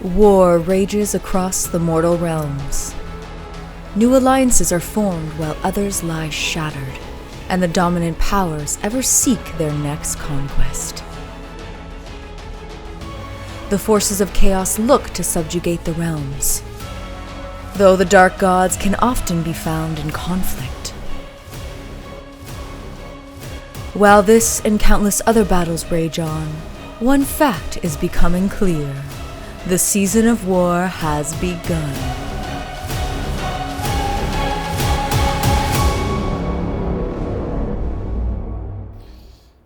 War rages across the mortal realms. New alliances are formed while others lie shattered, and the dominant powers ever seek their next conquest. The forces of chaos look to subjugate the realms, though the dark gods can often be found in conflict. While this and countless other battles rage on, one fact is becoming clear. The season of war has begun.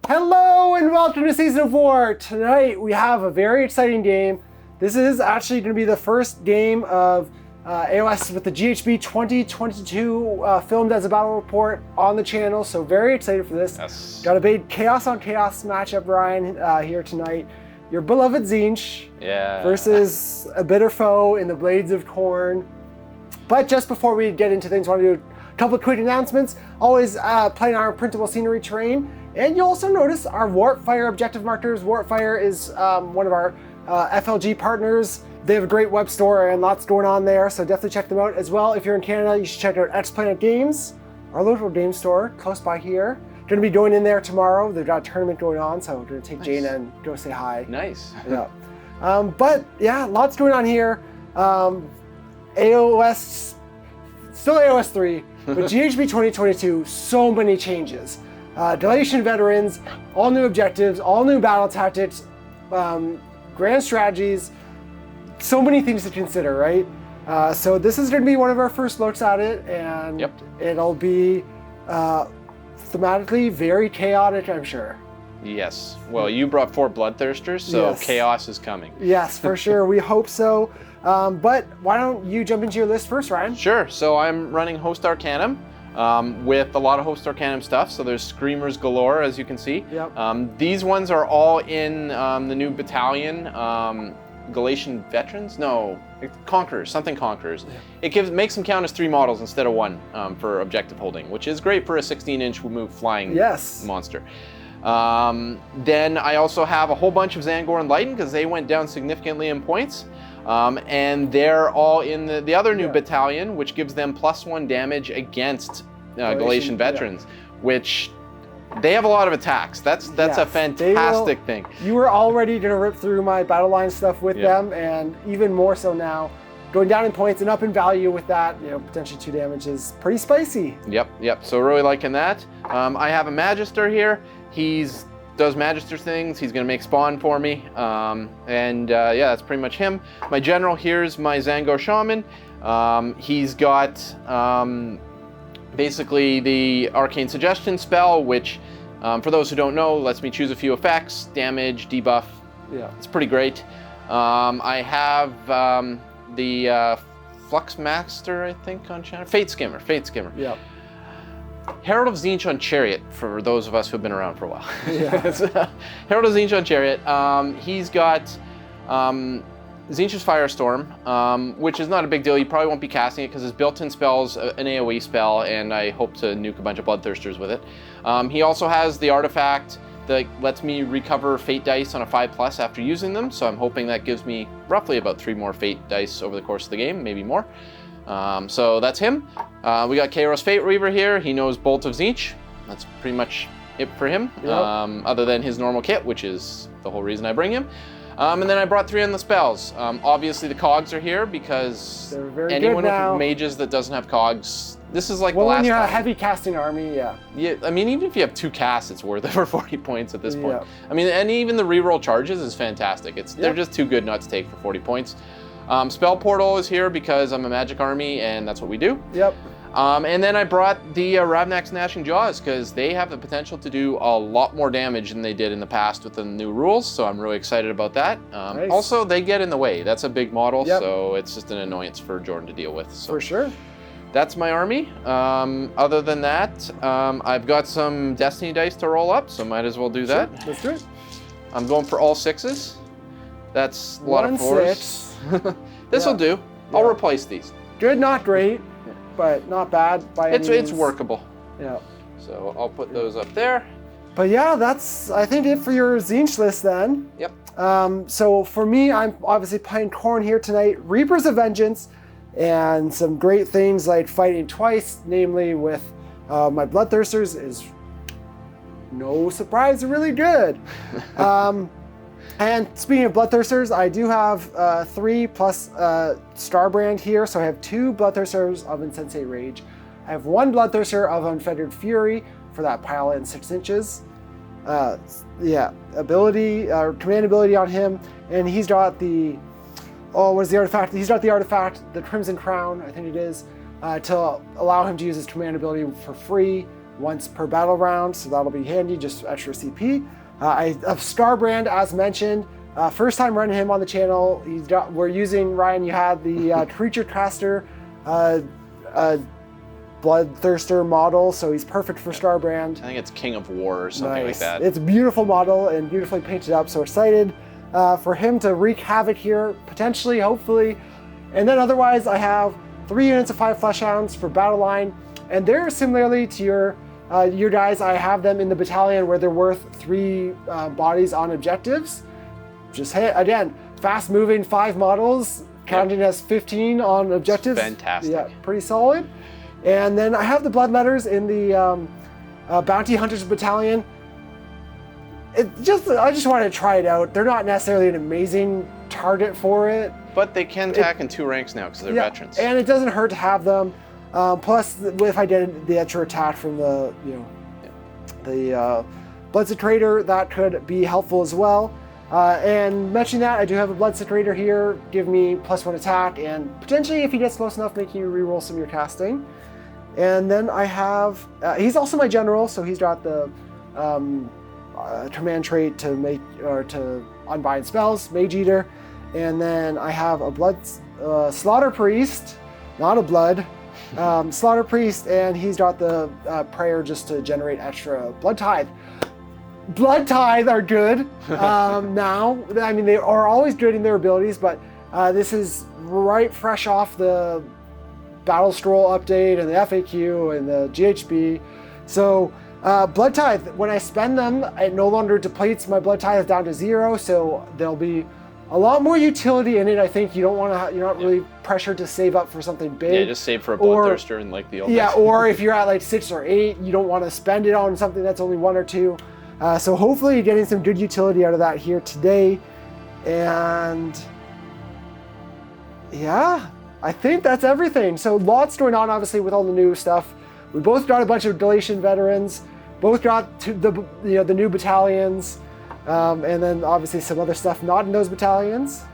Hello and welcome to Season of War. Tonight we have a very exciting game. This is actually going to be the first game of AOS with the GHB 2022 filmed as a battle report on the channel, so very excited for this. Yes. Got a big chaos on chaos matchup, Ryan, here tonight. Your beloved Tzeentch versus a bitter foe in the Blades of Khorne. But just before we get into things, I want to do a couple of quick announcements. Always playing our printable scenery terrain. And you'll also notice our Warpfire objective markers. Warpfire is one of our FLG partners. They have a great web store and lots going on there, so definitely check them out. As well, if you're in Canada, you should check out X Planet Games, our local game store close by here. Going to be going in there tomorrow. They've got a tournament going on, so we're going to take Jaina and go say hi. Nice. Yeah. But yeah, lots going on here. AOS, still AOS 3, but GHB 2022, so many changes. Dilation veterans, all new objectives, all new battle tactics, grand strategies, so many things to consider, right? So this is going to be one of our first looks at it, and it'll be thematically very chaotic, I'm sure. Yes. Well, you brought 4 bloodthirsters, so chaos is coming. Yes, for sure. We hope so. But why don't you jump into your list first, Ryan? Sure. So I'm running Host Arcanum with a lot of Host Arcanum stuff. So there's Screamers galore, as you can see. Yep. These ones are all in the new battalion. Galatian veterans? No, Conquerors, something Conquerors. Yeah. It makes them count as 3 models instead of 1 for objective holding, which is great for a 16-inch move flying monster. Then I also have a whole bunch of Zangor and Lighten because they went down significantly in points. And they're all in the other new battalion, which gives them +1 damage against Galatian veterans, which they have a lot of attacks. That's a fantastic thing. You were already going to rip through my battle line stuff with them, and even more so now. Going down in points and up in value with that, potentially 2 damage is pretty spicy. Yep. So really liking that. I have a Magister here. Does Magister things. He's going to make spawn for me. That's pretty much him. My general here's my Zangor Shaman. He's got basically the Arcane Suggestion spell, which, for those who don't know, lets me choose a few effects, damage, debuff. Yeah. It's pretty great. I have the Flux Master, I think, on channel. Fate Skimmer. Yep. Herald of Tzeentch on Chariot, for those of us who've been around for a while. Yeah. Herald of Tzeentch on Chariot. He's got Tzeentch's Firestorm, which is not a big deal. You probably won't be casting it because his built-in spell's an AoE spell, and I hope to nuke a bunch of Bloodthirsters with it. He also has the artifact that lets me recover Fate dice on a 5+ after using them, so I'm hoping that gives me roughly about 3 more Fate dice over the course of the game, maybe more. So that's him. We got Kairos Fate Reaver here. He knows Bolt of Tzeentch. That's pretty much it for him, other than his normal kit, which is the whole reason I bring him. And then I brought 3 on the spells. Obviously the cogs are here because anyone with mages that doesn't have cogs, this is like the last when you're time. a heavy casting army, yeah. I mean, even if you have 2 casts, it's worth it for 40 points at this point. Yeah. I mean, and even the reroll charges is fantastic. They're just too good not to take for 40 points. Spell Portal is here because I'm a magic army and that's what we do. Yep. And then I brought the Ravnak's Gnashing Jaws because they have the potential to do a lot more damage than they did in the past with the new rules, so I'm really excited about that. Nice. Also, they get in the way. That's a big model, so it's just an annoyance for Jordan to deal with. So for sure. That's my army. Other than that, I've got some Destiny dice to roll up, so might as well do that. Let's do it. I'm going for all 6s. That's a lot of 4s. 6. This will do. I'll replace these. Good, not great, but not bad by any means. It's workable. Yeah. So I'll put those up there. But yeah, that's, I think, it for your Tzeentch list then. Yep. So for me, I'm obviously playing Khorne here tonight. Reapers of Vengeance, and some great things like fighting twice, namely with my Bloodthirsters is, no surprise, really good. And speaking of Bloodthirsters, I do have 3 plus Starbrand here, so I have 2 Bloodthirsters of Insensate Rage. I have 1 Bloodthirster of Unfettered Fury for that pilot and 6 inches. Ability, command ability on him, and he's got the, what is the artifact? He's got the artifact, the Crimson Crown, I think it is, to allow him to use his command ability for free once per battle round, so that'll be handy, just extra CP. I have Starbrand, as mentioned. First time running him on the channel. We're using, Ryan, you had the Creature Caster Bloodthirster model, so he's perfect for Starbrand. I think it's King of War or something like that. It's a beautiful model and beautifully painted up, so excited for him to wreak havoc here, potentially, hopefully. And then otherwise, I have 3 units of 5 Fleshhounds for battle line, and they're similarly to your guys. I have them in the battalion where they're worth 3 bodies on objectives. Just again, fast moving 5 models, counting as 15 on objectives. Fantastic. Yeah, pretty solid. And then I have the Bloodletters in the Bounty Hunters Battalion. I just wanted to try it out. They're not necessarily an amazing target for it. But they can attack in 2 ranks now because they're veterans. And it doesn't hurt to have them. Plus, if I did the extra attack from the, the Bloodsatrator, that could be helpful as well. And mentioning that, I do have a Bloodsatrator here, give me +1 attack, and potentially, if he gets close enough, making you reroll some of your casting. And then I have, he's also my general, so he's got the command trait to make, or to unbind spells, Mage Eater. And then I have a Slaughter Priest, not a Blood, Slaughter Priest, and he's got the prayer just to generate extra Blood Tithe. Blood Tithe are good now. I mean, they are always good in their abilities, but this is right fresh off the Battle Scroll update and the FAQ and the GHB. So Blood Tithe, when I spend them, it no longer depletes my Blood Tithe down to 0, so there'll be a lot more utility in it. I think you don't want to, you're not really pressured to save up for something big. Yeah, just save for a Bloodthirster and like the old days. Yeah, or if you're at like 6 or 8, you don't want to spend it on something that's only 1 or 2. So hopefully you're getting some good utility out of that here today. And yeah, I think that's everything. So lots going on, obviously, with all the new stuff. We both got a bunch of Galatian veterans, both got the new battalions, and then obviously some other stuff not in those battalions.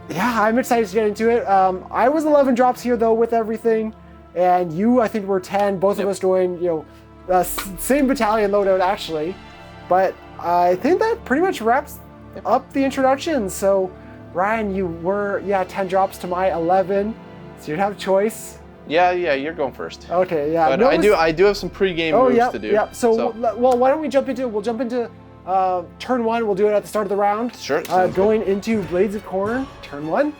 Yeah, I'm excited to get into it. I was 11 drops here though with everything, and you, I think, were 10. Both of us going, same battalion loadout actually, but I think that pretty much wraps up the introduction. So Ryan, you were 10 drops to my 11, so you'd have a choice. Yeah, you're going first. Okay, yeah. But I do have some pre-game moves to do. Yeah. So well, why don't we jump into? We'll jump into turn 1. We'll do it at the start of the round. Sure. Going into Blades of Khorne, turn 1.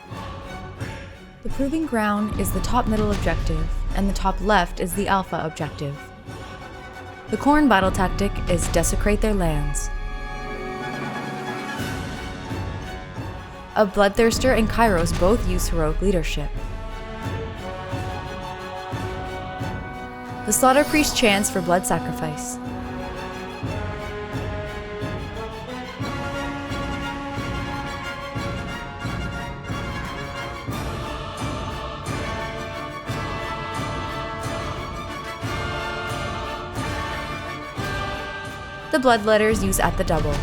The Proving Ground is the top middle objective, and the top left is the alpha objective. The Khorne battle tactic is desecrate their lands. A Bloodthirster and Kairos both use heroic leadership. The Slaughter Priest chants for blood sacrifice. The Bloodletters use at the double.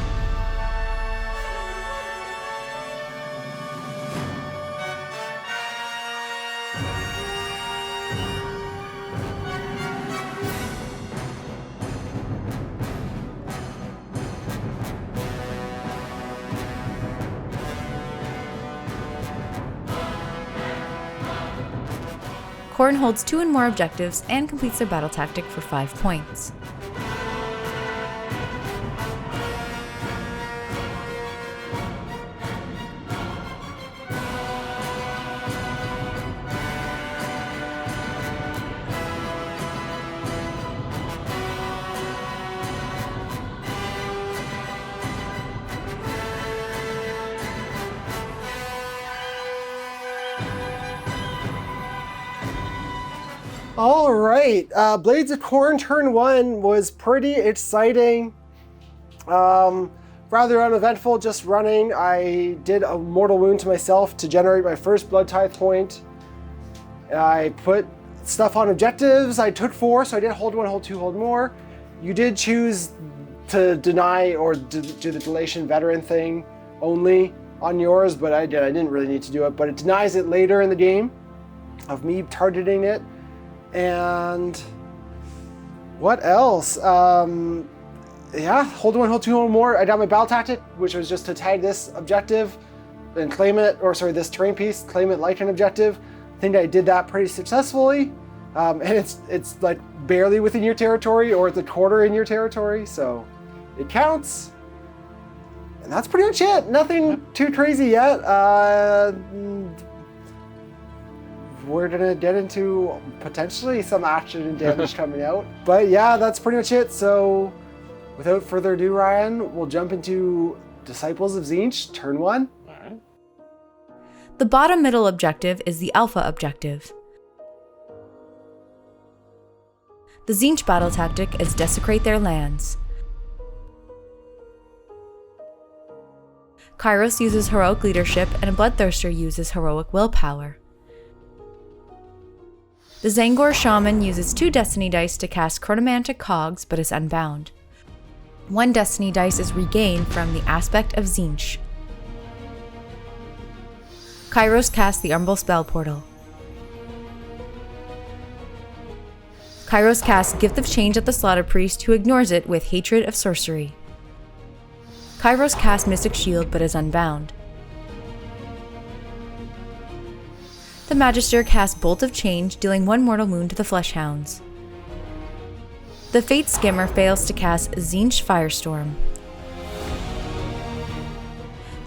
Khorne holds 2 and more objectives and completes their battle tactic for 5 points. All right, Blades of Khorne turn 1 was pretty exciting. Rather uneventful, just running. I did a mortal wound to myself to generate my first blood tithe point. I put stuff on objectives. I took 4, so I did hold 1, hold 2, hold more. You did choose to deny or do the delation veteran thing only on yours, but I didn't really need to do it, but it denies it later in the game of me targeting it. And what else? Yeah, hold 1, hold 2, hold more. I got my battle tactic, which was just to tag this objective and claim it, or sorry, this terrain piece, claim it like an objective. I think I did that pretty successfully. And it's like barely within your territory, or it's a quarter in your territory, so it counts. And that's pretty much it. Nothing too crazy yet. We're gonna get into potentially some action and damage coming out. But yeah, that's pretty much it. So without further ado, Ryan, we'll jump into Disciples of Tzeentch, turn 1. All right. The bottom middle objective is the Alpha objective. The Tzeentch battle tactic is desecrate their lands. Kairos uses heroic leadership, and a Bloodthirster uses heroic willpower. The Zangor Shaman uses 2 Destiny dice to cast Chronomantic Cogs, but is unbound. 1 Destiny dice is regained from the aspect of Tzeentch. Kairos casts the Umbral Spell Portal. Kairos casts Gift of Change at the Slaughter Priest, who ignores it with Hatred of Sorcery. Kairos casts Mystic Shield, but is unbound. The Magister casts Bolt of Change, dealing 1 mortal wound to the Fleshhounds. The Fate Skimmer fails to cast Tzeentch Firestorm.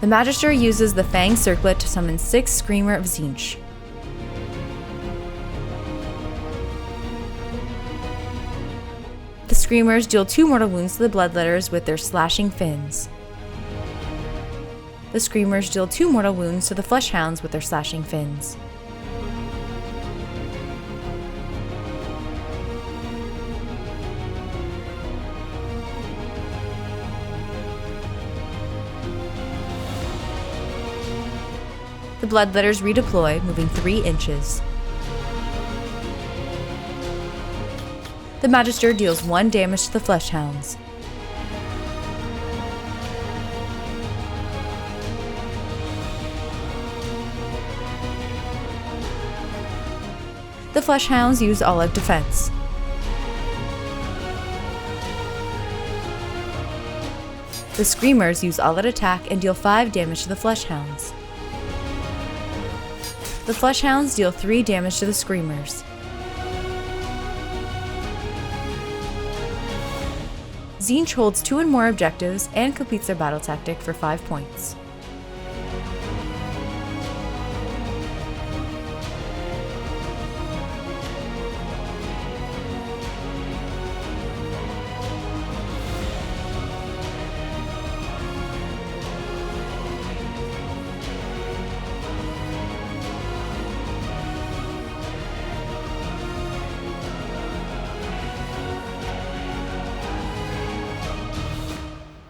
The Magister uses the Fang Circlet to summon 6 Screamer of Tzeentch. The Screamers deal 2 mortal wounds to the Bloodletters with their slashing fins. The Screamers deal 2 mortal wounds to the Fleshhounds with their slashing fins. The Bloodletters redeploy, moving 3 inches. The Magister deals 1 damage to the Fleshhounds. The Fleshhounds use all-out defense. The Screamers use all-out attack and deal 5 damage to the Fleshhounds. The Fleshhounds deal 3 damage to the Screamers. Tzeentch holds 2 and more objectives and completes their battle tactic for 5 points.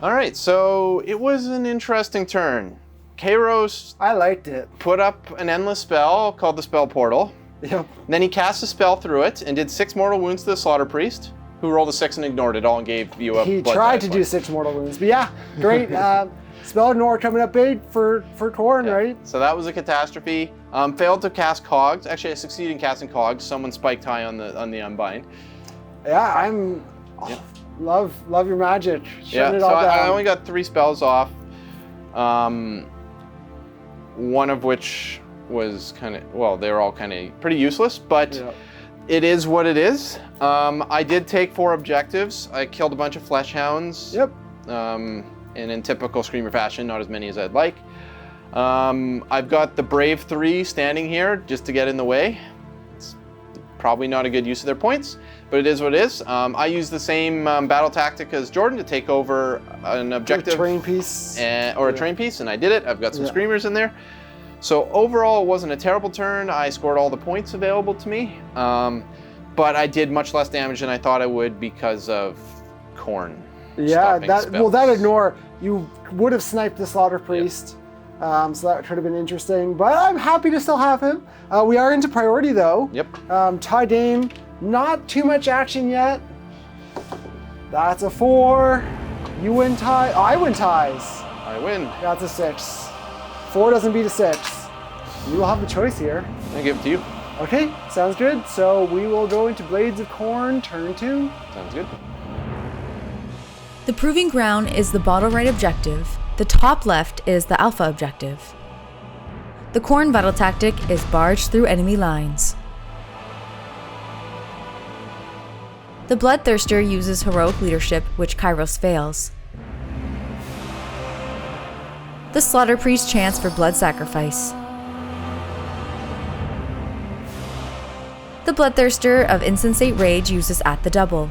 All right, so it was an interesting turn. Kairos I liked it. put up an endless spell called the Spell Portal. Yep. Then he cast a spell through it and did 6 mortal wounds to the Slaughter Priest, who rolled a 6 and ignored it all and gave you a He blood tried tithe to point. do 6 mortal wounds, but yeah, great. Spell Ignore coming up big for Khorne, Yeah. right? So that was a catastrophe. Failed to cast Cogs. Actually, I succeeded in casting Cogs. Someone spiked high on the Unbind. Yeah, I'm... Yeah. Love your magic. Shutting Yeah, it so all down. I only got 3 spells off. One of which was kind of, well, they were all kind of pretty useless, but Yeah. it is what it is. I did take 4 objectives. I killed a bunch of Fleshhounds. Yep. And in typical Screamer fashion, not as many as I'd like. I've got the Brave 3 standing here just to get in the way. It's probably not a good use of their points, but it is what it is. I use the same battle tactic as Jordan to take over an objective. A terrain piece. Or a terrain piece, and I did it. I've got some Yeah. Screamers in there. So overall, it wasn't a terrible turn. I scored all the points available to me. but I did much less damage than I thought I would because of Khorne. Yeah, that ignore. You would have sniped the Slaughter Priest, so that could have been interesting. But I'm happy to still have him. We are into priority though. Yep. Tie Dame, not too much action yet. That's a 4. You win tie. I win ties. I win. That's a 6. 4 doesn't beat a 6. You will have the choice here. I give it to you. Okay, sounds good. So we will go into Blades of Khorne, turn 2. Sounds good. The Proving Ground is the bottom right objective. The top left is the alpha objective. The Khorne battle tactic is barge through enemy lines. The Bloodthirster uses heroic leadership, which Kairos fails. The Slaughter Priest chants for blood sacrifice. The Bloodthirster of Insensate Rage uses at the double.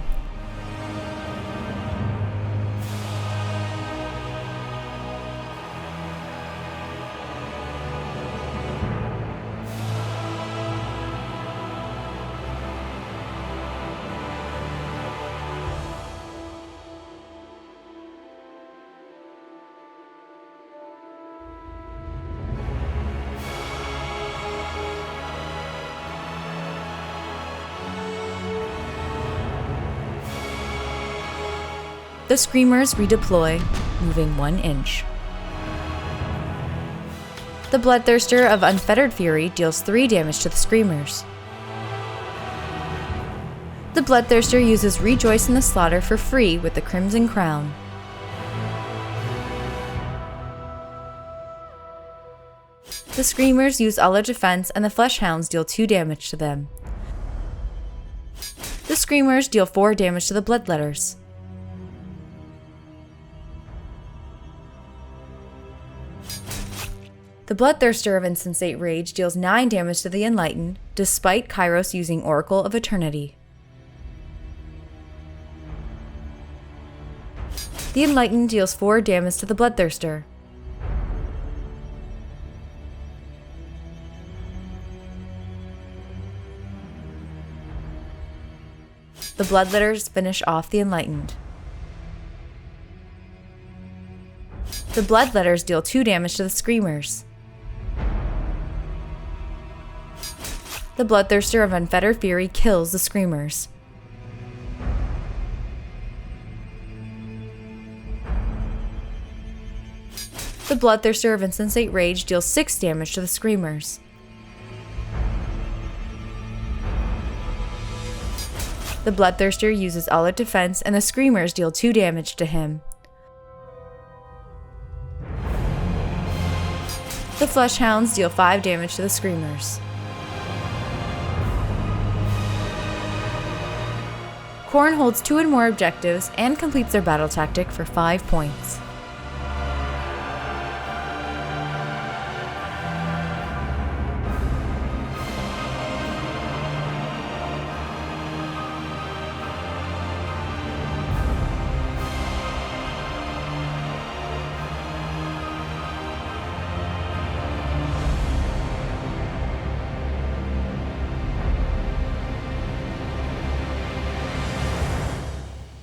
The Screamers redeploy, moving 1 inch. The Bloodthirster of Unfettered Fury deals 3 damage to the Screamers. The Bloodthirster uses Rejoice in the Slaughter for free with the Crimson Crown. The Screamers use all out defense and the Fleshhounds deal 2 damage to them. The Screamers deal 4 damage to the Bloodletters. The Bloodthirster of Insensate Rage deals 9 damage to the Enlightened, despite Kairos using Oracle of Eternity. The Enlightened deals 4 damage to the Bloodthirster. The Bloodletters finish off the Enlightened. The Bloodletters deal 2 damage to the Screamers. The Bloodthirster of Unfettered Fury kills the Screamers. The Bloodthirster of Insensate Rage deals 6 damage to the Screamers. The Bloodthirster uses all out defense and the Screamers deal 2 damage to him. The Fleshhounds deal 5 damage to the Screamers. Khorne holds 2 and more objectives and completes their battle tactic for 5 points.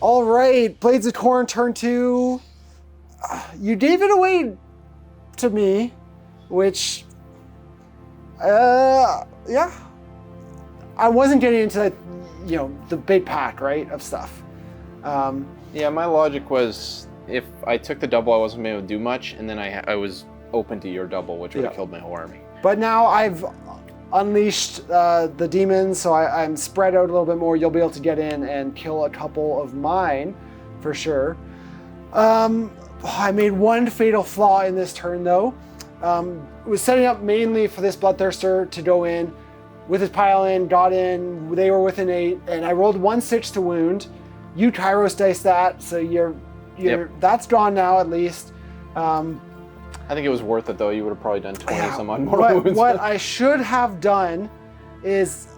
All right, Blades of Khorne, turn 2. You gave it away to me, which, yeah. I wasn't getting into, the big pack, right, of stuff. Yeah, my logic was if I took the double, I wasn't able to do much, and then I was open to your double, which would have killed my whole army. But now I've unleashed the demons, so I'm spread out a little bit more. You'll be able to get in and kill a couple of mine, for sure. I made one fatal flaw in this turn, though. Was setting up mainly for this Bloodthirster to go in with his pile in, got in, they were within 8, and I rolled 1/6 to wound. You Kairos dice that, so that's gone now at least. I think it was worth it though. You would have probably done 20 some odd more wounds. What I should have done is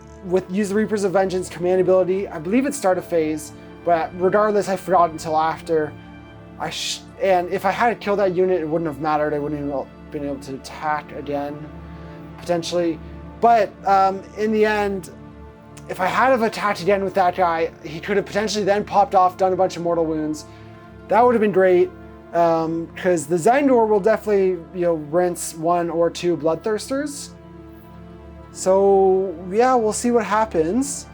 use the Reapers of Vengeance command ability. I believe it started phase, but regardless, I forgot until after. And if I had killed that unit, it wouldn't have mattered. I wouldn't have been able to attack again, potentially. But in the end, if I had have attacked again with that guy, he could have potentially then popped off, done a bunch of mortal wounds. That would have been great, because the Zangor will definitely, rinse 1 or 2 Bloodthirsters. So yeah, we'll see what happens.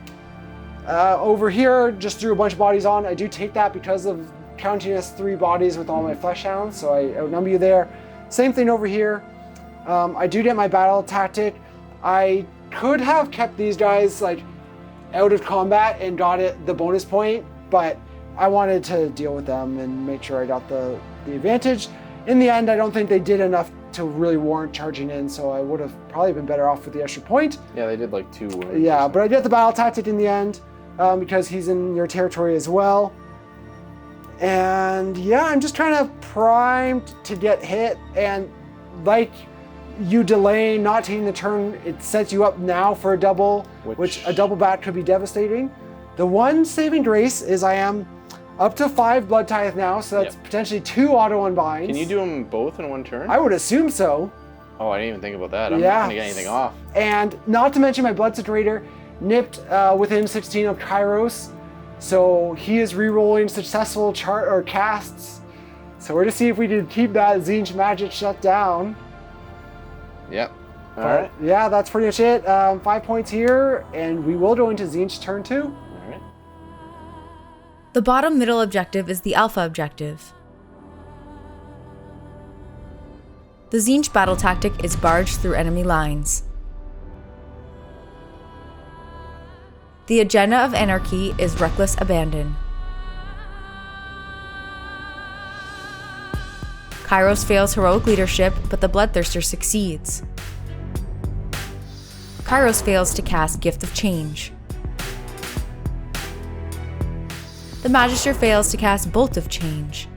Over here, just threw a bunch of bodies on. I do take that because of counting as 3 bodies with all my flesh hounds, so I outnumber you there. Same thing over here. I do get my battle tactic. I could have kept these guys out of combat and got the bonus point, but I wanted to deal with them and make sure I got the advantage. In the end, I don't think they did enough to really warrant charging in, so I would have probably been better off with the extra point. Yeah, they did 2 wounds. Yeah, but I get the battle tactic in the end because he's in your territory as well. And yeah, I'm just trying to prime to get hit, and you delaying, not taking the turn, it sets you up now for a double, which a double bat could be devastating. The one saving grace is I am up to 5 Blood Tithe now, so that's potentially 2 auto unbinds. Can you do them both in one turn? I would assume so. Oh, I didn't even think about that. I'm not going to get anything off. And not to mention my Blood Saturator nipped within 16 of Kairos, so he is re-rolling successful casts. So we're to see if we can keep that Tzeentch magic shut down. Yep. All right. Yeah, that's pretty much it. 5 points here, and we will go into Tzeentch turn 2. All right. The bottom middle objective is the Alpha objective. The Tzeentch battle tactic is barge through enemy lines. The agenda of Anarchy is reckless abandon. Kairos fails heroic leadership, but the Bloodthirster succeeds. Kairos fails to cast Gift of Change. The Magister fails to cast Bolt of Change.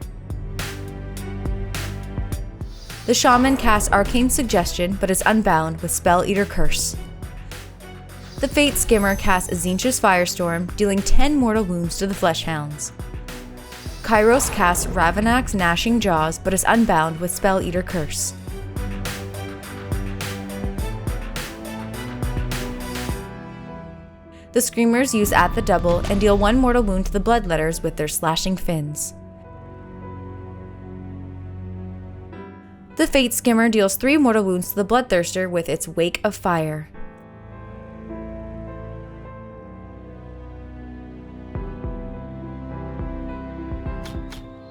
The Shaman casts Arcane Suggestion, but is unbound with Spell Eater Curse. The Fate Skimmer casts Tzeentch's Firestorm, dealing 10 mortal wounds to the Fleshhounds. Kairos casts Ravenak's Gnashing Jaws, but is unbound with Spell Eater Curse. The Screamers use At the Double and deal 1 mortal wound to the Bloodletters with their slashing fins. The Fate Skimmer deals 3 mortal wounds to the Bloodthirster with its Wake of Fire.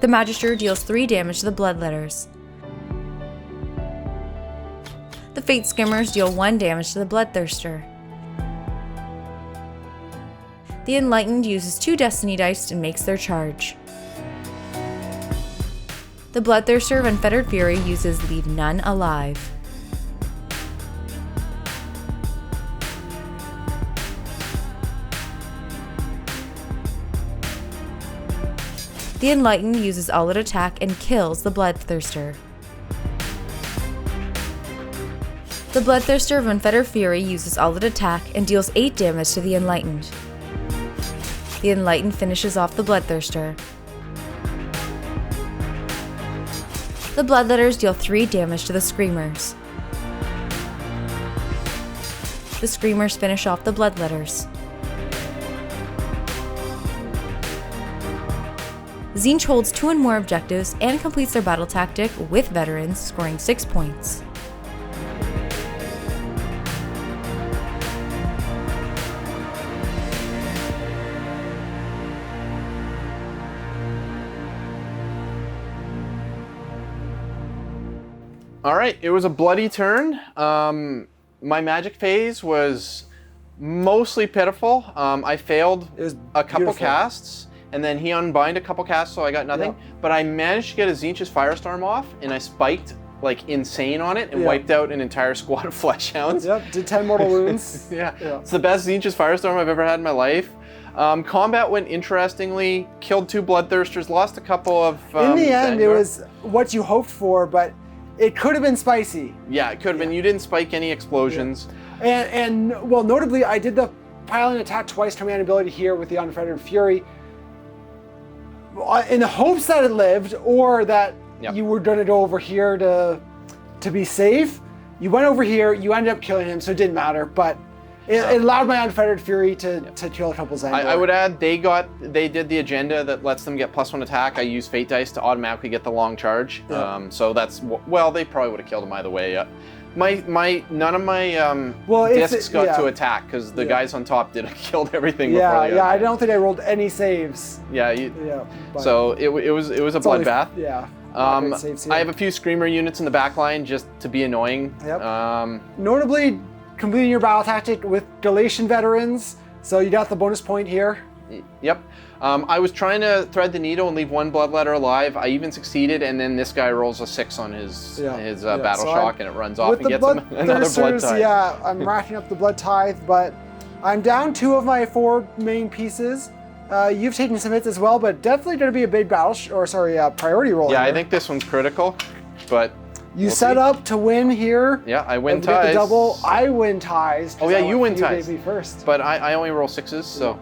The Magister deals 3 damage to the Bloodletters. The Fate Skimmers deal 1 damage to the Bloodthirster. The Enlightened uses 2 Destiny Dice and makes their charge. The Bloodthirster of Unfettered Fury uses Leave None Alive. The Enlightened uses All-Out Attack and kills the Bloodthirster. The Bloodthirster of Unfettered Fury uses All-Out Attack and deals 8 damage to the Enlightened. The Enlightened finishes off the Bloodthirster. The Bloodletters deal 3 damage to the Screamers. The Screamers finish off the Bloodletters. Tzeentch holds 2 and more objectives and completes their battle tactic with veterans, scoring 6 points. All right, it was a bloody turn. My magic phase was mostly pitiful. I failed a couple casts, and then he unbind a couple casts, so I got nothing. Yep. But I managed to get a Tzeentch's Firestorm off, and I spiked like insane on it and wiped out an entire squad of Fleshhounds. Yep, did 10 mortal wounds. Yeah, it's the best Tzeentch's Firestorm I've ever had in my life. Combat went interestingly, killed 2 Bloodthirsters, lost a couple of in the end, Zangor. It was what you hoped for, but it could have been spicy. Yeah, it could have been. You didn't spike any explosions. Yeah. And well, notably, I did the piling attack twice command ability here with the Unfettered Fury in the hopes that it lived, or that you were going to go over here to be safe. You went over here, you ended up killing him, so it didn't matter. But It allowed my Unfettered Fury to kill a couple Zangor. I would add they did the agenda that lets them get +1 attack. I use Fate Dice to automatically get the long charge. Yeah. So that's, well, they probably would have killed him either way. None of my discs got to attack because the guys on top killed everything. Yeah, before they I don't think I rolled any saves. Yeah, so it was a bloodbath. I have a few Screamer units in the back line just to be annoying. Yep. Notably, completing your battle tactic with Galatian veterans, so you got the bonus point here. Yep. I was trying to thread the needle and leave one bloodletter alive. I even succeeded, and then this guy rolls a 6 on his battle shock, and it runs off and gets him another blood tithe. Yeah, I'm racking up the blood tithe, but I'm down 2 of my 4 main pieces. You've taken some hits as well, but definitely going to be a big priority roll. Yeah, here. I think this one's critical, but you set up to win here. Yeah, I win and ties. Get the double. I win ties. Oh yeah, you win ties. You gave me first. But I only roll 6s, so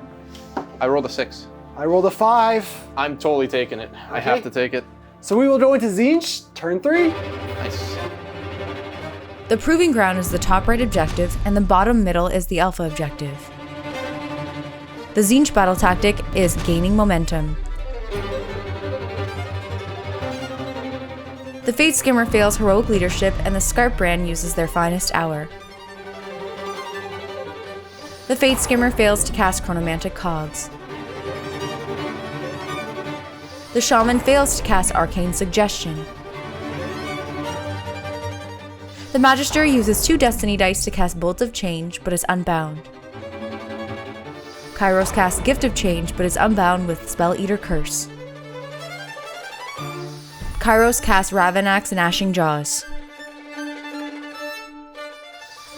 I rolled a 6. I rolled a 5. I'm totally taking it. I have to take it. So we will go into Tzeentch, turn 3. Nice. The Proving Ground is the top right objective, and the bottom middle is the Alpha objective. The Tzeentch battle tactic is gaining momentum. The Fate Skimmer fails heroic leadership, and the Scarp Brand uses their finest hour. The Fate Skimmer fails to cast Chronomantic Cogs. The Shaman fails to cast Arcane Suggestion. The Magister uses 2 Destiny Dice to cast Bolt of Change, but is unbound. Kairos casts Gift of Change, but is unbound with Spell Eater Curse. Kairos casts Ravanax Gnashing Jaws.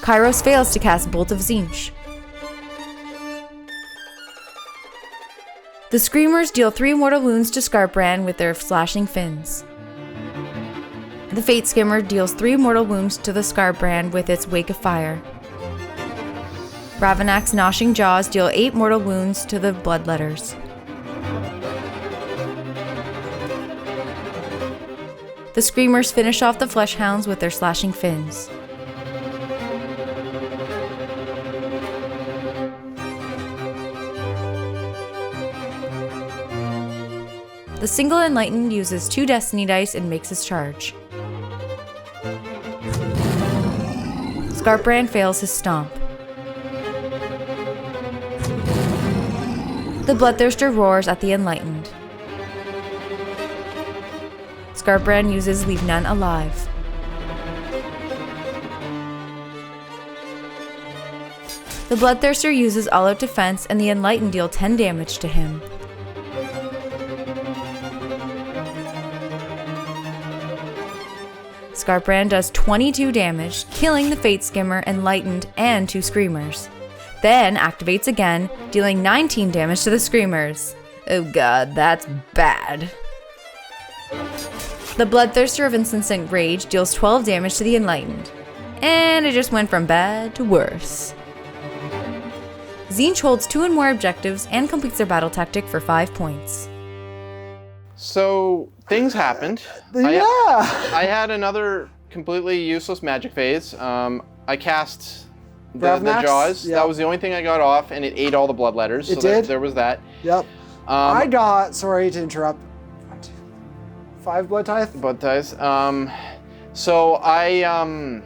Kairos fails to cast Bolt of Tzeentch. The Screamers deal 3 mortal wounds to Scarbrand with their slashing fins. The Fate Skimmer deals 3 mortal wounds to the Scarbrand with its Wake of Fire. Ravanax Gnashing Jaws deal 8 mortal wounds to the Bloodletters. The Screamers finish off the Fleshhounds with their slashing fins. The Single Enlightened uses 2 Destiny Dice and makes his charge. Scarbrand fails his stomp. The Bloodthirster roars at the Enlightened. Scarbrand uses Leave None Alive. The Bloodthirster uses All-Out Defense, and the Enlightened deal 10 damage to him. Scarbrand does 22 damage, killing the Fate Skimmer, Enlightened, and 2 Screamers. Then activates again, dealing 19 damage to the Screamers. Oh god, that's bad. The Bloodthirster of Insensate Rage deals 12 damage to the Enlightened. And it just went from bad to worse. Tzeentch holds 2 and more objectives and completes their battle tactic for 5 points. So, things happened. Yeah! I had another completely useless magic phase. I cast the Jaws. Yep. That was the only thing I got off, and it ate all the bloodletters. It did? There was that. Yep. I got, sorry to interrupt, 5 blood tithe? Blood tithes. So I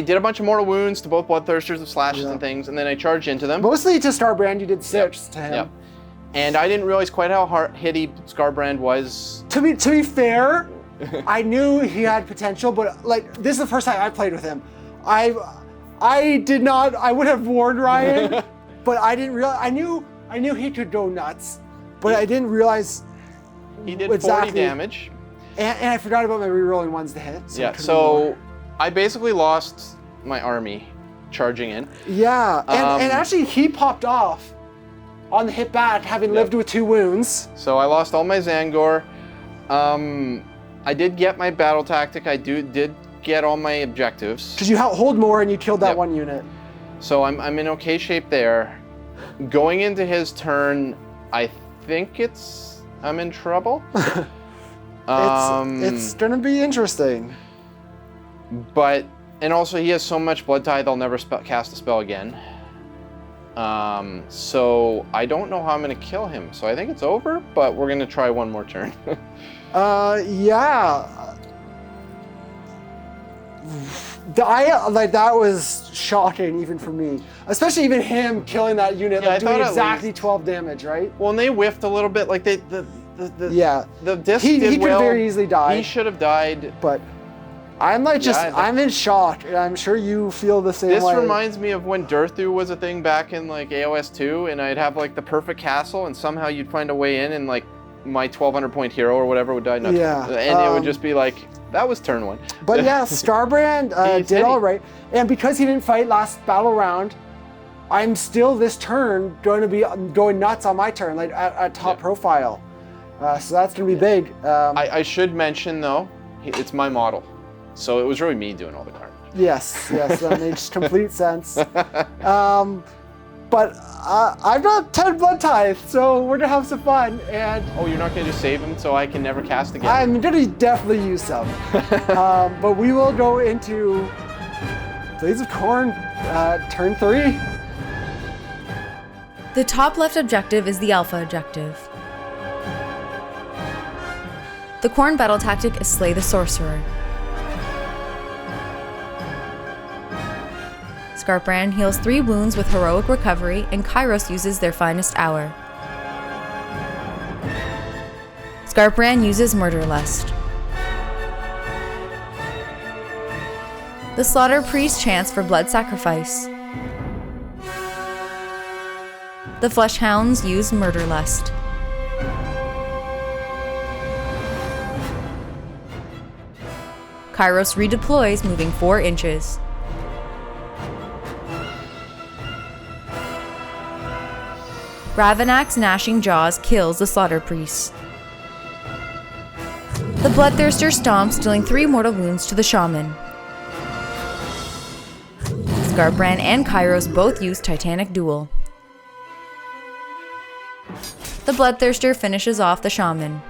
did a bunch of mortal wounds to both Bloodthirsters with slashes and things, and then I charged into them. Mostly to Scarbrand, you did 6 to him. Yep. And I didn't realize quite how hard-hitty Scarbrand was. To be fair, I knew he had potential, but like this is the first time I played with him. I would have warned Ryan, but I didn't realize. I knew he could go nuts, but I didn't realize he did 40 damage. And I forgot about my rerolling ones to hit. So I basically lost my army charging in. Yeah, and actually he popped off on the hit back, having lived with 2 wounds. So I lost all my Zangor. I did get my battle tactic. I did get all my objectives. Because you hold more and you killed that 1 unit. So I'm in okay shape there. Going into his turn, I think I'm in trouble. It's gonna be interesting. But And also he has so much blood tithe, I'll never cast a spell again. So I don't know how I'm gonna kill him. So I think it's over, but we're gonna try one more turn. Yeah. That was shocking even for me, especially even him killing that unit, doing exactly 12 damage, right? Well, and they whiffed a little bit, like the disc he did could very easily die. He should have died, but I'm I'm in shock, and I'm sure you feel the same way. This reminds me of when Durthu was a thing back in like AOS 2, and I'd have like the perfect castle, and somehow you'd find a way in, and like my 1200 point hero or whatever would die. And it would just be like, that was turn 1. But yeah, Skarbrand did all right. And because he didn't fight last battle round, I'm still this turn going to be going nuts on my turn, like at top profile. So that's going to be big. I should mention though, it's my model. So it was really me doing all the carnage. Yes, that makes complete sense. But I've got 10 blood tithe, so we're gonna have some fun. And oh, you're not gonna just save him so I can never cast again? I'm gonna definitely use some. But we will go into Blades of Khorne, turn 3. The top left objective is the Alpha objective. The Khorne battle tactic is Slay the Sorcerer. Skarbrand heals 3 wounds with heroic recovery, and Kairos uses their finest hour. Skarbrand uses Murderlust. The Slaughter Priest chants for blood sacrifice. The Fleshhounds use Murderlust. Kairos redeploys, moving 4 inches. Ravenak's gnashing jaws kills the Slaughter Priest. The Bloodthirster stomps, dealing 3 mortal wounds to the Shaman. Skarbrand and Kairos both use Titanic Duel. The Bloodthirster finishes off the Shaman.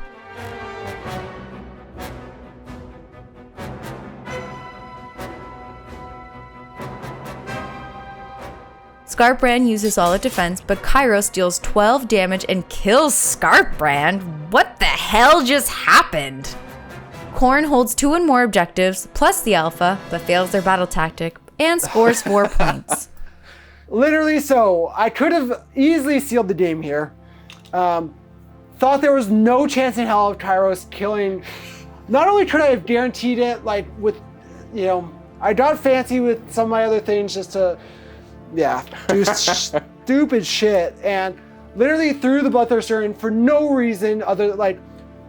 Skarbrand uses solid defense, but Kairos deals 12 damage and kills Skarbrand. What the hell just happened? Khorne holds 2 and more objectives, plus the Alpha, but fails their battle tactic, and scores 4 points. Literally so. I could have easily sealed the game here. Thought there was no chance in hell of Kairos killing. Not only could I have guaranteed it, like with, I got fancy with some of my other things just to, do stupid shit, and literally threw the Bloodthirster in for no reason other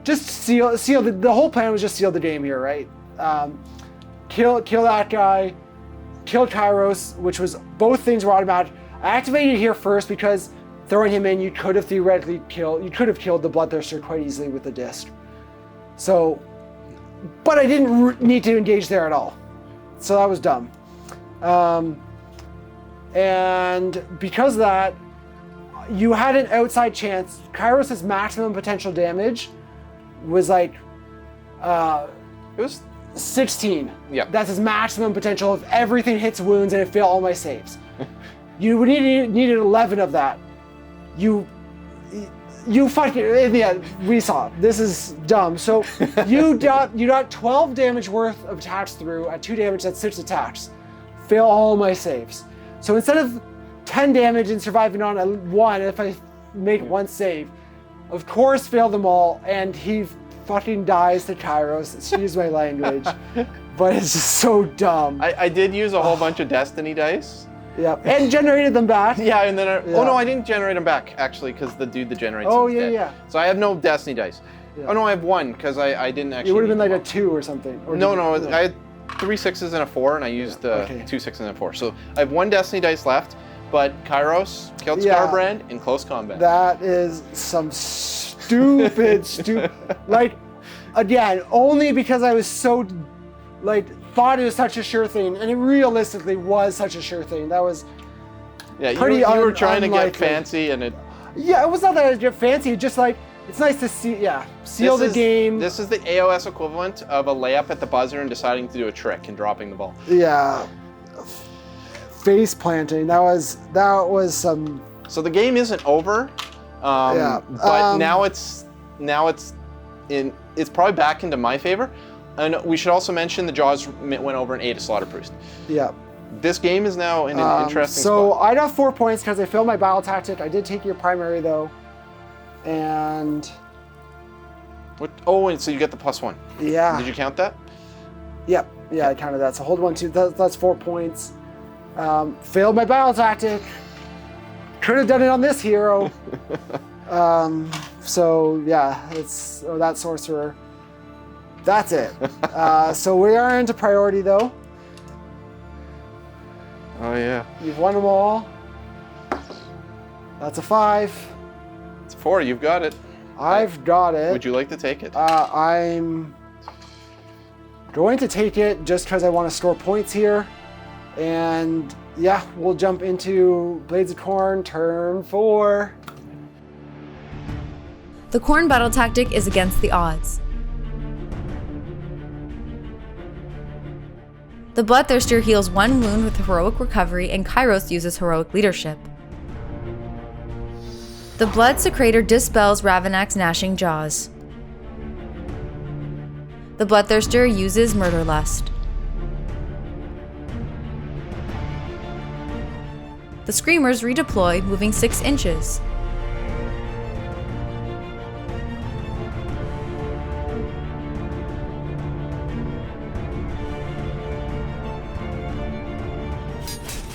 just seal the whole plan was just seal the game here, right? Kill that guy, kill Kairos, which was both things were automatic. I activated here first because throwing him in, you could have theoretically killed the Bloodthirster quite easily with the disc. So, but I didn't need to engage there at all, so that was dumb. And because of that, you had an outside chance. Kairos' maximum potential damage was it was 16. Yeah. That's his maximum potential if everything hits wounds and it failed all my saves. You needed 11 of that. You fucking, in the end, we saw, this is dumb. So you got 12 damage worth of attacks through at 2 damage, that's 6 attacks. Fail all my saves. So instead of 10 damage and surviving on a 1, if I make 1 save, of course fail them all, and he fucking dies to Kairos. Excuse my language, but it's just so dumb. I did use a whole bunch of Destiny dice. Yeah, and generated them back. Yeah, and then oh no, I didn't generate them back actually because the dude that generates them is dead. So I have no Destiny dice. Yeah. Oh no, I have 1 because I didn't actually. It would have been like a 2 or something. Or no, I had 3 6s and a 4, and I used 2 6s and a 4. So I have 1 Destiny dice left, but Kairos killed Skarbrand in close combat. That is some stupid. Again, only because I was so, thought it was such a sure thing, and it realistically was such a sure thing. That was pretty you were trying to get fancy, and it... Yeah, it was not that I was get fancy, just it's nice to see, seal the game. This is the AOS equivalent of a layup at the buzzer and deciding to do a trick and dropping the ball. Yeah. Face planting. That was some. So the game isn't over. But now it's probably back into my favor. And we should also mention the Jaws went over and ate a Slaughterproust. Yeah. This game is now in an interesting spot. spot. I got 4 points because I failed my battle tactic. I did take your primary though. And and so you get the +1. Yeah. Did you count that? Yep. Yeah, I counted that. So hold 1, 2. That's 4 points. Failed my battle tactic. Could have done it on this hero. So yeah, it's that sorcerer. That's it. So we are into priority though. Oh yeah. You've won them all. That's a 5. It's 4. You've got it. I've got it. Would you like to take it? I'm going to take it just because I want to store points here. And yeah, we'll jump into Blades of Khorne, turn 4. The Khorne battle tactic is against the odds. The Bloodthirster heals 1 wound with heroic recovery, and Kairos uses heroic leadership. The Blood Secretor dispels Ravenak's gnashing jaws. The Bloodthirster uses Murderlust. The Screamers redeploy, moving 6 inches.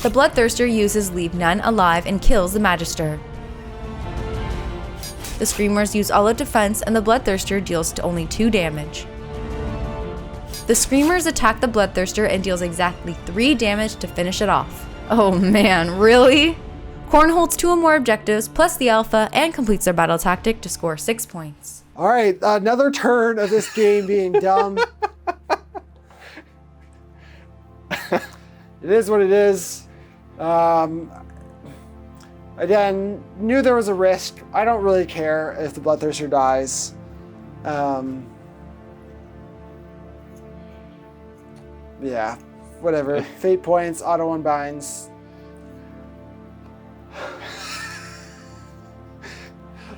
The Bloodthirster uses Leave None Alive and kills the Magister. The Screamers use all-out defense, and the Bloodthirster deals only 2 damage. The Screamers attack the Bloodthirster and deals exactly 3 damage to finish it off. Oh man, really? Khorne holds 2 or more objectives, plus the Alpha, and completes their battle tactic to score 6 points. Alright, another turn of this game being dumb. It is what it is. Again, knew there was a risk. I don't really care if the Bloodthirster dies. Yeah, whatever. Fate points, auto unbinds.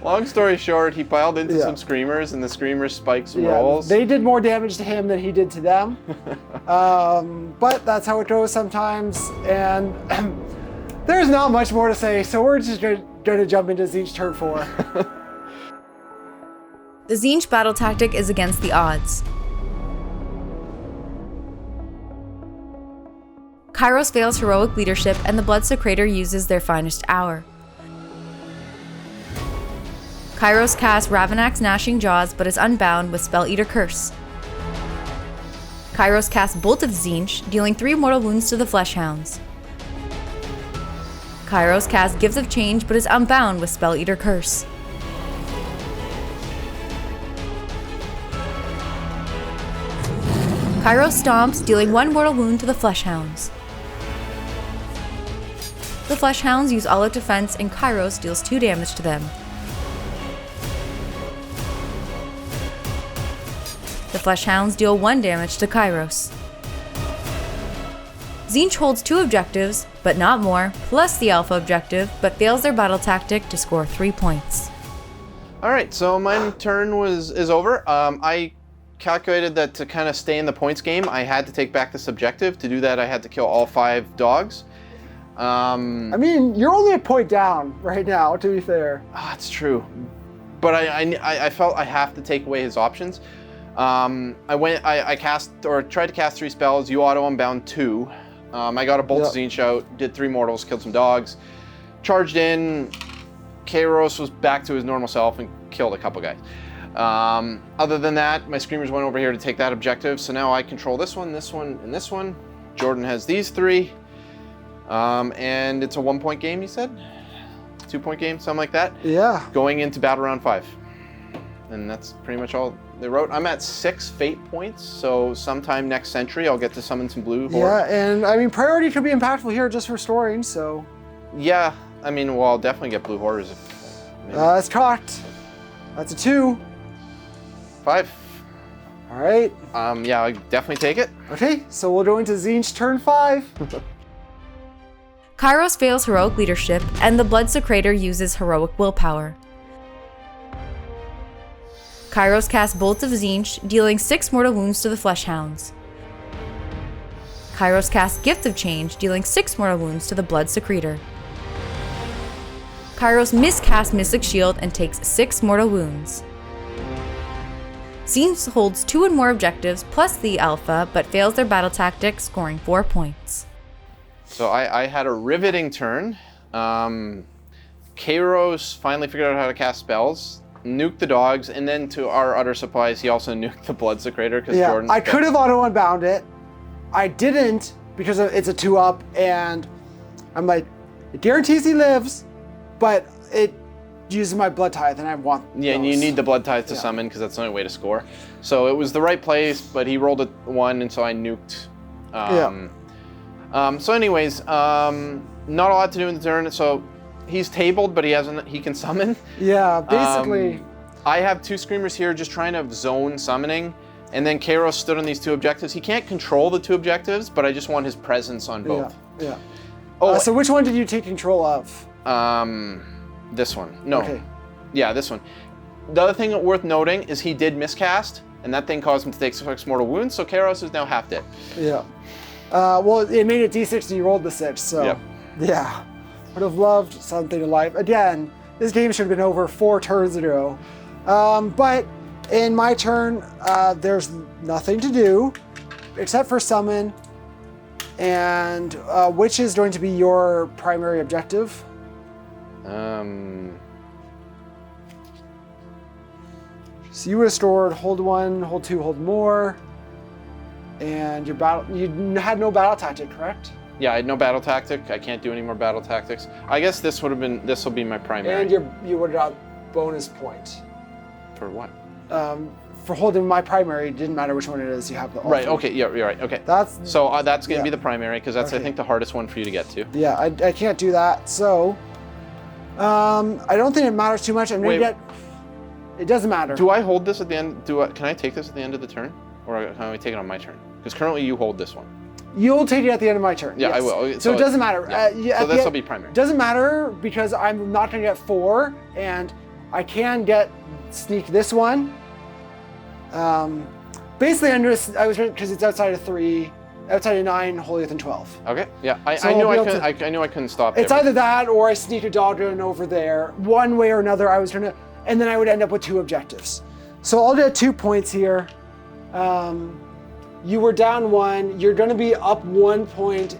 Long story short, he piled into some Screamers, and the Screamers spiked some rolls. They did more damage to him than he did to them. But that's how it goes sometimes. And there's not much more to say, so we're just going to jump into Tzeentch turn 4. The Tzeentch battle tactic is against the odds. Kairos fails heroic leadership, and the Blood Secretor uses their finest hour. Kairos casts Ravenak's gnashing jaws, but is unbound with Spell Eater Curse. Kairos casts Bolt of Tzeentch, dealing 3 mortal wounds to the Fleshhounds. Kairos casts Gifts of Change, but is unbound with Spell Eater Curse. Kairos stomps, dealing 1 mortal wound to the Fleshhounds. The Fleshhounds use all-out defense, and Kairos deals 2 damage to them. The Fleshhounds deal 1 damage to Kairos. Tzeentch holds 2 objectives, but not more, plus the Alpha objective, but fails their battle tactic to score 3 points. Alright, so my turn is over. I calculated that to kind of stay in the points game, I had to take back this objective. To do that, I had to kill all 5 dogs. I mean, you're only a point down right now, to be fair. That's true. But I felt I have to take away his options. I tried to cast 3 spells. You auto unbound 2. I got a Bolt of Tzeentch out, did 3 mortals, killed some dogs, charged in. Kairos was back to his normal self and killed a couple guys. Other than that, my Screamers went over here to take that objective. So now I control this one, and this one. Jordan has these 3. And it's a 1-point game, you said? 2-point game, something like that? Yeah. Going into battle round 5. And that's pretty much all they wrote. I'm at 6 fate points, so sometime next century I'll get to summon some blue horror. Yeah, and I mean, priority could be impactful here just for storing, so. Yeah, I mean, well, I'll definitely get blue horrors if. It's cocked. That's a 2. 5. All right. Yeah, I definitely take it. Okay, so we'll go into Tzeentch turn 5. Kairos fails heroic leadership, and the Blood Secretor uses heroic willpower. Kairos casts Bolt of Tzeentch, dealing 6 mortal wounds to the Fleshhounds. Kairos casts Gift of Change, dealing 6 mortal wounds to the Blood Secretor. Kairos miscasts Mystic Shield and takes 6 mortal wounds. Tzeentch holds 2 and more objectives plus the Alpha, but fails their battle tactic, scoring 4 points. So I had a riveting turn. Kairos finally figured out how to cast spells, nuked the dogs, and then to our utter surprise, he also nuked the Blood Secretor because Jordan. I could have auto-unbound it. I didn't because it's a 2-up, and I'm like, it guarantees he lives, but it uses my Blood Tithe, and I want Yeah, those. And you need the Blood Tithe to summon because that's the only way to score. So it was the right place, but he rolled a 1, and so I nuked. So anyways, not a lot to do in the turn. So he's tabled, but he can summon. Yeah, basically. I have 2 Screamers here just trying to zone summoning. And then Kairos stood on these 2 objectives. He can't control the 2 objectives, but I just want his presence on both. Yeah. Oh, so which one did you take control of? This one. No. Okay. Yeah, this one. The other thing worth noting is he did miscast, and that thing caused him to take 6 mortal wounds, so Kairos is now half dead. Yeah. Well, it made it D6 and you rolled the 6, so yeah. Would have loved something to life. Again, this game should have been over 4 turns ago. But in my turn, there's nothing to do except for summon. And which is going to be your primary objective? So you restored hold 1, hold 2, hold more. And you had no battle tactic, correct? Yeah, I had no battle tactic. I can't do any more battle tactics. I guess this will be my primary. And you would have got bonus point. For what? For holding my primary, it didn't matter which one it is, you have the Right, okay, yeah, you're right, okay. That's going to be the primary, because that's, I think, the hardest one for you to get to. Yeah, I can't do that, so... I don't think it matters too much. I'm going to get... It doesn't matter. Do I hold this at the end? Can I take this at the end of the turn? Or can I take it on my turn? Because currently you hold this one. You'll take it at the end of my turn. Yeah, yes. I will. So it doesn't matter. Yeah. So this will be primary. It doesn't matter because I'm not going to get 4, and I can sneak this one. Basically, I was because it's outside of 3, outside of 9, holier than 12. Okay. Yeah. I knew I couldn't stop. It's either that or I sneak a dog over there. One way or another, I was gonna, and then I would end up with 2 objectives. So I'll get 2 points here. You were down 1. You're going to be up 1 point.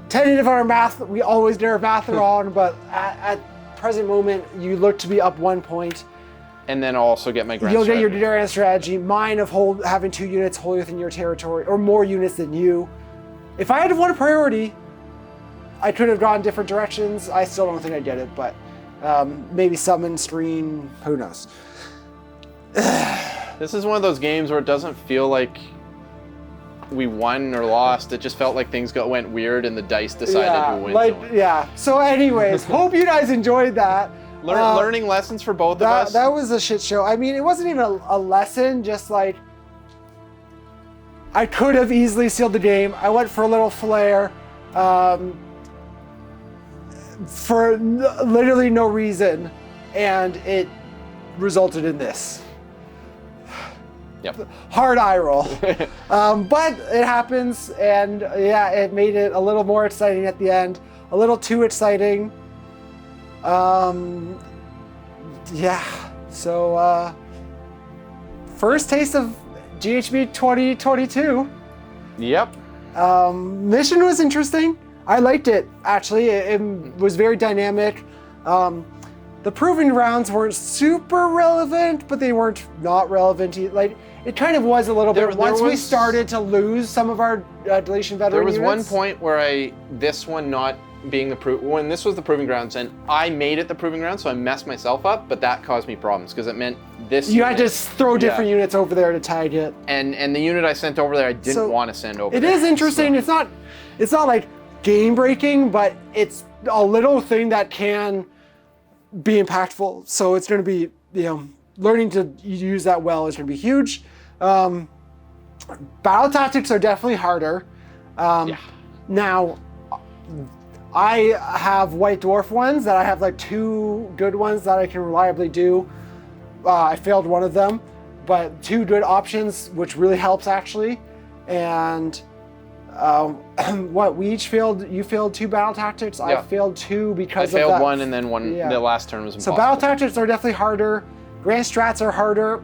Tentative on our math. We always get our math wrong, but at present moment, you look to be up 1 point. And then I'll also get my grand You'll strategy. get your grand strategy. Mine of having 2 units wholly within your territory, or more units than you. If I had won a priority, I could have gone different directions. I still don't think I'd get it, but maybe summon, screen, who knows. This is one of those games where it doesn't feel like we won or lost. It just felt like things went weird and the dice decided who wins. Yeah. So anyways, hope you guys enjoyed that. Learning lessons for both of us. That was a shit show. I mean, it wasn't even a lesson, just like, I could have easily sealed the game. I went for a little flair for literally no reason, and it resulted in this. Yep. Hard eye roll. But it happens, and yeah, it made it a little more exciting at the end. A little too exciting. Yeah. So, first taste of GHB 2022. Yep. Mission was interesting. I liked it, actually. It was very dynamic. The proving grounds weren't super relevant, but they weren't not relevant. Like, it kind of was a little bit. Once we started to lose some of our deletion veteran units. There was one point where this one not being when this was the proving grounds, and I made it the proving grounds, so I messed myself up, but that caused me problems because it meant this. You had to throw different units over there to tag it. And the unit I sent over there, I didn't want to send over. It is interesting. So. It's not like game breaking, but it's a little thing that can be impactful. So it's going to be, learning to use that well is going to be huge. Battle tactics are definitely harder. Now, I have white dwarf ones that I have like 2 good ones that I can reliably do. I failed one of them, but 2 good options, which really helps actually. And we each failed. You failed 2 battle tactics. Yeah. I failed 2 because I failed of that. 1, and then one. Yeah. The last turn was impossible. So battle tactics are definitely harder. Grand strats are harder.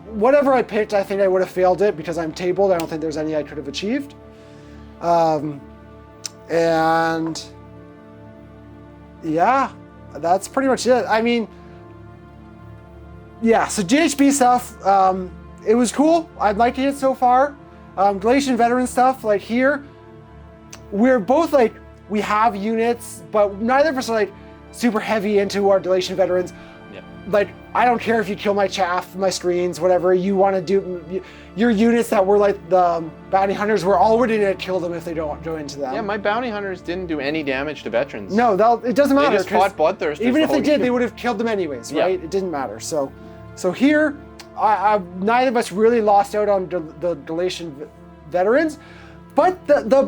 Whatever I picked, I think I would have failed it because I'm tabled. I don't think there's any I could have achieved. And yeah, that's pretty much it. I mean, yeah, so GHB stuff, it was cool. I'm liking it so far. Galatian veteran stuff, like here, we're both like, we have units, but neither of us are like super heavy into our Galatian veterans. Yep. Like, I don't care if you kill my chaff, my screens, whatever you want to do. Your units that were like the bounty hunters, we're already going to kill them if they don't go into them. Yeah, my bounty hunters didn't do any damage to veterans. No, it doesn't matter. They just fought bloodthirsters. Even if they did, they would have killed them anyways, right? It didn't matter. So here, neither of us really lost out on the Galatian veterans, but the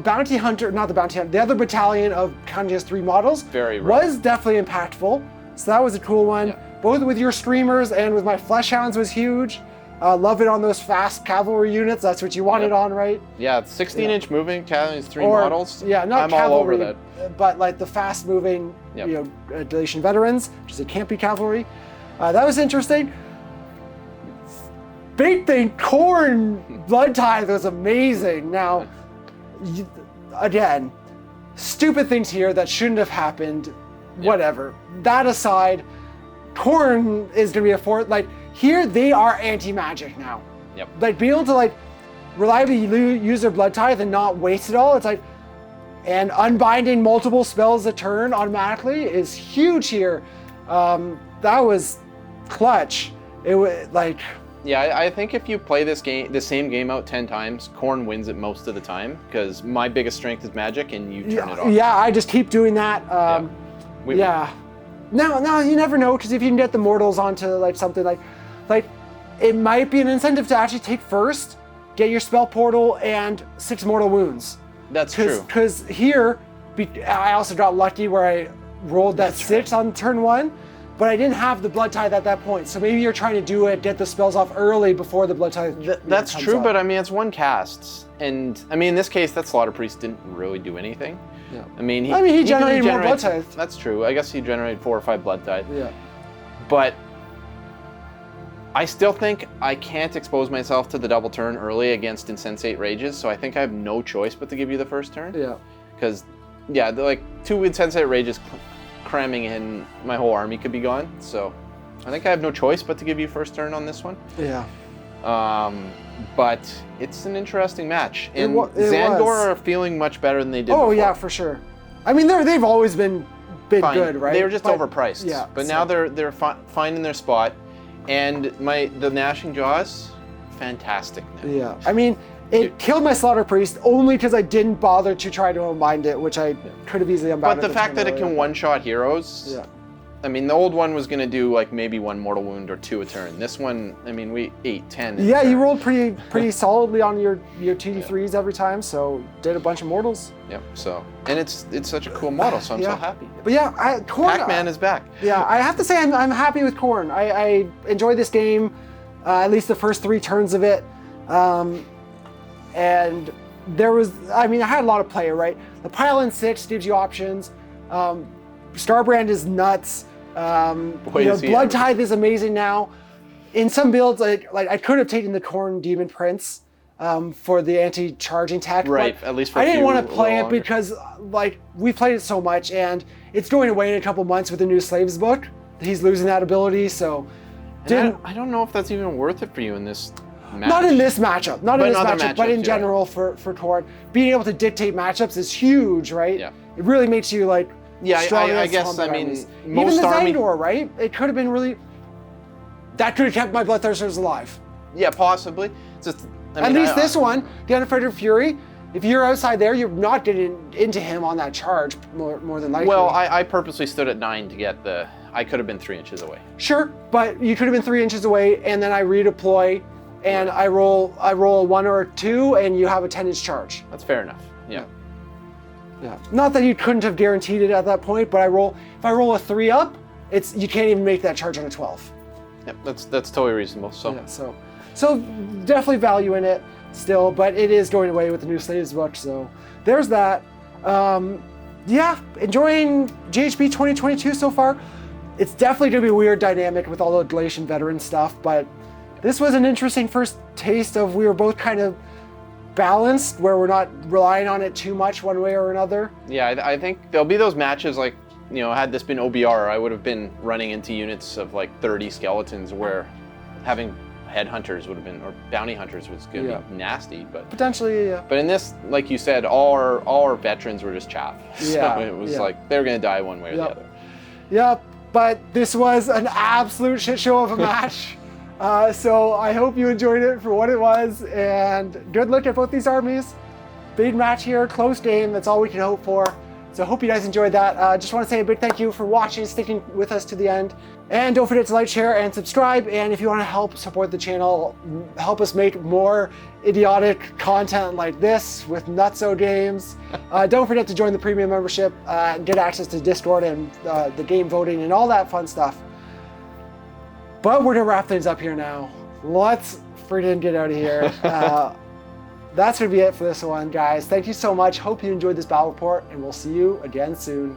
bounty hunter, not the bounty hunter, the other battalion of Kanji's 3 models was definitely impactful. So that was a cool one. Yeah. Both with your streamers and with my flesh hounds was huge. Love it on those fast cavalry units. That's what you wanted on, right? Yeah, 16-inch moving Kanji's 3 models. Yeah, not I'm cavalry, all over that. But like the fast moving, Galatian veterans, which is it can't be cavalry. That was interesting. Big thing, Khorne blood tithe was amazing. Now, again, stupid things here that shouldn't have happened. Whatever. That aside, Khorne is going to be a fourth. Like here, they are anti-magic now. Yep. Like being able to like reliably use their blood tithe and not waste it all. It's like, and unbinding multiple spells a turn automatically is huge here. That was clutch. It was like. Yeah, I think if you play the same game out 10 times, Khorne wins it most of the time because my biggest strength is magic, and you turn it off. Yeah, I just keep doing that. No, you never know, because if you can get the mortals onto like something like it might be an incentive to actually take first, get your spell portal and 6 mortal wounds. That's true. Because here, I also got lucky where I rolled that 6 on turn 1. But I didn't have the blood tithe at that point, so maybe you're trying to do it, get the spells off early before the blood tithe. That's true, but I mean it's 1 cast, and I mean in this case that slaughter priest didn't really do anything. Yeah. I mean he generated more blood tithe. That's true. I guess he generated 4 or 5 blood tithe. Yeah. But I still think I can't expose myself to the double turn early against insensate rages, so I think I have no choice but to give you the first turn. Yeah. Because like 2 insensate rages cramming in, my whole army could be gone. So I think I have no choice but to give you first turn on this one. Yeah. But it's an interesting match. And Zangor are feeling much better than they did before. Yeah, for sure. I mean, they've always been good, right? They were just overpriced. Yeah. But now they're finding their spot. And the Gnashing Jaws, fantastic now. Yeah. I mean, it killed my Slaughter Priest only because I didn't bother to try to unbind it, which I could have easily unbound. But the fact that it can one-shot heroes, I mean, the old one was going to do like maybe 1 mortal wound or 2 a turn. This one, I mean, we 8, 10. Yeah, you rolled pretty solidly on your TD3s every time, so did a bunch of mortals. Yep. So, and it's such a cool model, so I'm so happy. But yeah, Khorne, Pac-Man is back. Yeah, I have to say I'm happy with Khorne. I enjoyed this game, at least the first 3 turns of it. And there was, I mean, I had a lot of play, right? The pile in 6 gives you options. Starbrand is nuts. Blood Tithe is amazing now. In some builds, like I could have taken the Khorne Demon Prince for the anti-charging tech. Right, at least for I didn't want to play it because like we played it so much, and it's going away in a couple months with the new Slaves book. He's losing that ability, so I don't know if that's even worth it for you in this match. Not in this matchup, but in general for Khorne. Being able to dictate matchups is huge, right? Yeah. It really makes you like I guess, I mean, even the Zangor, right? It could have been really, that could have kept my Bloodthirsters alive. Yeah, possibly. At least this one, the Unfettered Fury, If you're outside there, you're not getting into him on that charge, more than likely. Well, I purposely stood at 9 to get the... I could have been 3 inches away. Sure, but you could have been 3 inches away, and then I redeploy, and I roll a 1 or a 2, and you have a 10-inch charge. That's fair enough. Yeah. Not that you couldn't have guaranteed it at that point, but if I roll a 3 up, you can't even make that charge on a 12. Yep, that's totally reasonable. So. Yeah, so definitely value in it still, but it is going away with the new Slaves book. So there's that. Yeah, enjoying GHB 2022 so far. It's definitely gonna be a weird dynamic with all the Galatian veteran stuff, but this was an interesting first taste of we were both kind of balanced, where we're not relying on it too much one way or another. Yeah, I think there'll be those matches like, you know, had this been OBR, I would have been running into units of like 30 skeletons where having headhunters would have been, or bounty hunters was gonna be nasty, but potentially, yeah. But in this, like you said, all our veterans were just chaff. Yeah, So it was like they were gonna die one way or the other. Yep, but this was an absolute shit show of a match. So I hope you enjoyed it for what it was, and good look at both these armies. Big match here, close game, that's all we can hope for. So I hope you guys enjoyed that. Just want to say a big thank you for watching, sticking with us to the end. And don't forget to like, share, and subscribe. And if you want to help support the channel, help us make more idiotic content like this with nutso games, don't forget to join the premium membership and get access to Discord and the game voting and all that fun stuff. But we're gonna wrap things up here now. Let's freaking get out of here. That's gonna be it for this one, guys. Thank you so much. Hope you enjoyed this battle report, and we'll see you again soon.